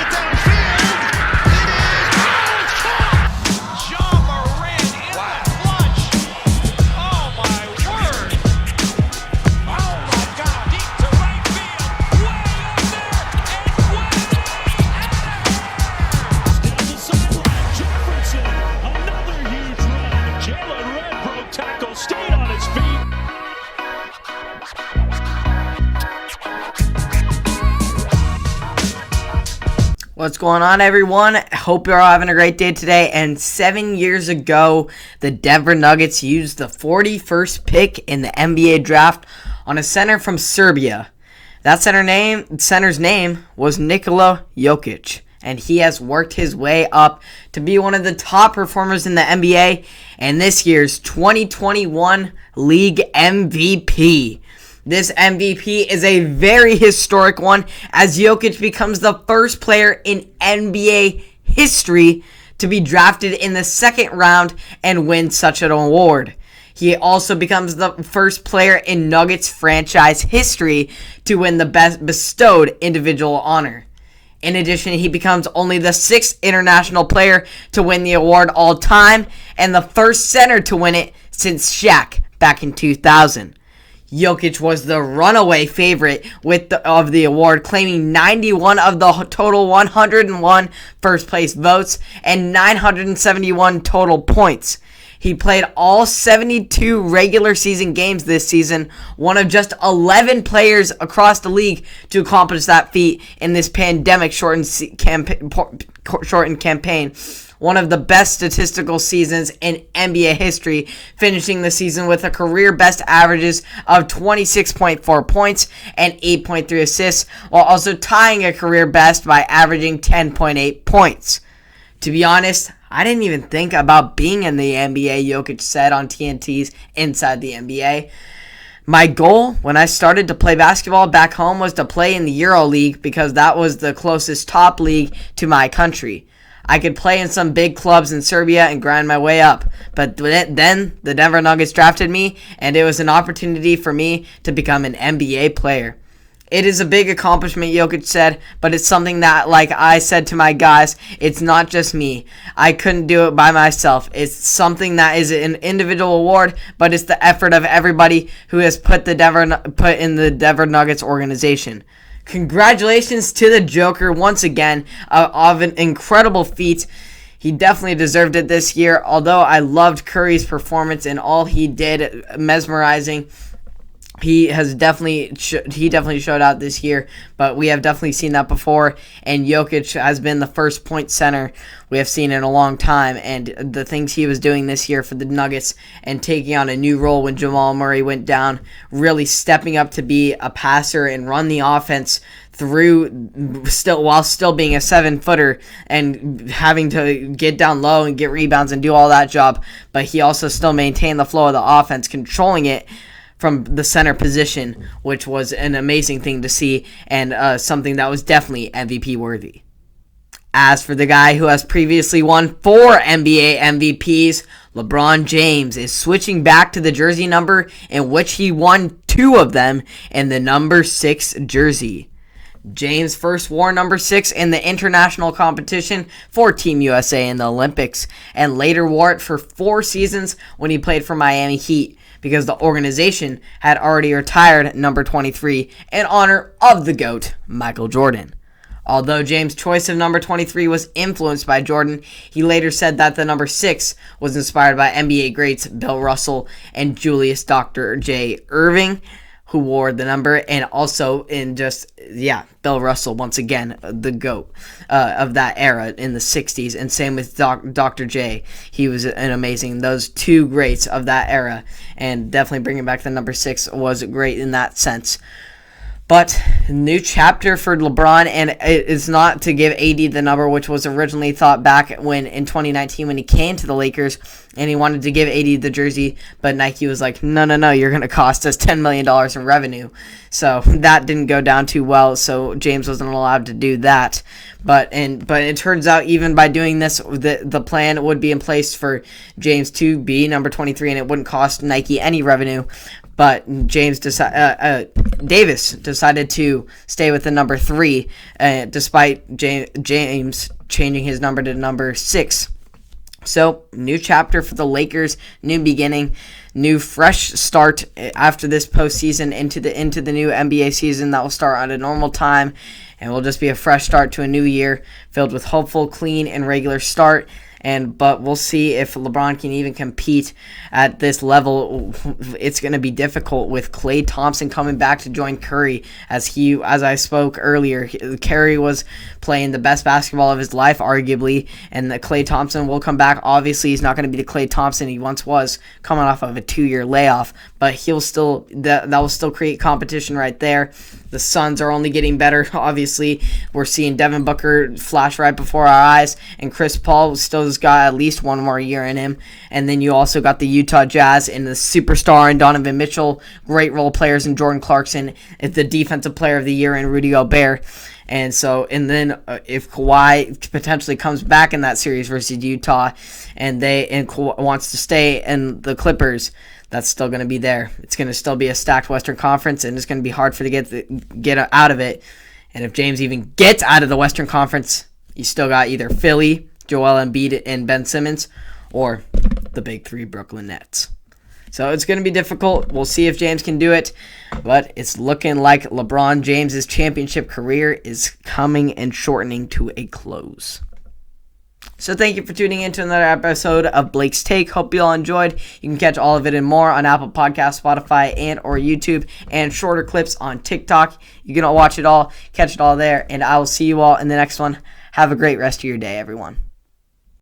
it downfield. It is. Oh, it's caught. John Moran in the clutch. Oh, my word. Oh, my God. Deep to right field. Way up there. And way down the sideline. Jefferson. Another huge run. Jalen Red broke tackle. Stayed on his feet. What's going on, everyone? Hope you're all having a great day today. And 7 years ago, the Denver Nuggets used the 41st pick in the NBA draft on a center from Serbia. That center's name was Nikola Jokic, and he has worked his way up to be one of the top performers in the NBA and this year's 2021 League MVP. This MVP is a very historic one, as Jokic becomes the first player in NBA history to be drafted in the second round and win such an award. He also becomes the first player in Nuggets franchise history to win the best bestowed individual honor. In addition, he becomes only the 6th international player to win the award all time and the first center to win it since Shaq back in 2000. Jokic was the runaway favorite of the award, claiming 91 of the total 101 first-place votes and 971 total points. He played all 72 regular season games this season, one of just 11 players across the league to accomplish that feat in this pandemic-shortened campaign. One of the best statistical seasons in NBA history, finishing the season with a career best averages of 26.4 points and 8.3 assists, while also tying a career best by averaging 10.8 points. To be honest, I didn't even think about being in the NBA, Jokic said on TNT's Inside the NBA. My goal when I started to play basketball back home was to play in the Euro League because that was the closest top league to my country. I could play in some big clubs in Serbia and grind my way up. But then the Denver Nuggets drafted me, and it was an opportunity for me to become an NBA player. It is a big accomplishment, Jokic said, but it's something that, like I said to my guys, it's not just me. I couldn't do it by myself. It's something that is an individual award, but it's the effort of everybody who has put in the Denver Nuggets organization. Congratulations to the Joker once again of an incredible feat. He definitely deserved it this year, although I loved Curry's performance and all he did, mesmerizing. He definitely showed out this year, but we have definitely seen that before, and Jokic has been the first point center we have seen in a long time, and the things he was doing this year for the Nuggets and taking on a new role when Jamal Murray went down, really stepping up to be a passer and run the offense while still being a 7-footer and having to get down low and get rebounds and do all that job, but he also still maintained the flow of the offense, controlling it from the center position, which was an amazing thing to see and something that was definitely MVP worthy. As for the guy who has previously won 4 NBA MVPs, LeBron James is switching back to the jersey number in which he won 2 of them in the number 6 jersey. James first wore number 6 in the international competition for Team USA in the Olympics and later wore it for 4 seasons when he played for Miami Heat, because the organization had already retired number 23 in honor of the GOAT, Michael Jordan. Although James' choice of number 23 was influenced by Jordan, he later said that the number 6 was inspired by NBA greats Bill Russell and Julius Dr. J. Irving, who wore the number, and also Bill Russell, once again, the GOAT of that era in the 60s, and same with Dr. J. He was those 2 greats of that era, and definitely bringing back the number 6 was great in that sense. But new chapter for LeBron, and it's not to give AD the number, which was originally thought back when in 2019 when he came to the Lakers, and he wanted to give AD the jersey, but Nike was like, no, you're going to cost us $10 million in revenue. So that didn't go down too well, so James wasn't allowed to do that. But it turns out even by doing this, the plan would be in place for James to be number 23, and it wouldn't cost Nike any revenue. but Davis decided to stay with the number 3, despite James changing his number to number 6. So, new chapter for the Lakers, new beginning, new fresh start after this postseason into the new NBA season that will start at a normal time, and will just be a fresh start to a new year filled with hopeful, clean, and regular start. But we'll see if LeBron can even compete at this level. It's going to be difficult with Klay Thompson coming back to join Curry. As I spoke earlier, Curry was playing the best basketball of his life, arguably, and that Klay Thompson will come back. Obviously, he's not going to be the Klay Thompson he once was, coming off of a 2-year layoff, but that will still create competition right there. The Suns are only getting better. Obviously, we're seeing Devin Booker flash right before our eyes, and Chris Paul still has got at least one more year in him. And then you also got the Utah Jazz and the superstar and Donovan Mitchell, great role players, and Jordan Clarkson, the defensive player of the year, and Rudy Gobert. And then if Kawhi potentially comes back in that series versus Utah, and Kawhi wants to stay in the Clippers, that's still going to be there. It's going to still be a stacked Western Conference, and it's going to be hard for to get out of it. And if James even gets out of the Western Conference, you still got either Philly, Joel Embiid, and Ben Simmons, or the big 3 Brooklyn Nets. So it's going to be difficult. We'll see if James can do it, but it's looking like LeBron James's championship career is coming and shortening to a close. So thank you for tuning in to another episode of Blake's Take. Hope you all enjoyed. You can catch all of it and more on Apple Podcasts, Spotify, and or YouTube, and shorter clips on TikTok. You can all watch it all, catch it all there, and I will see you all in the next one. Have a great rest of your day, everyone.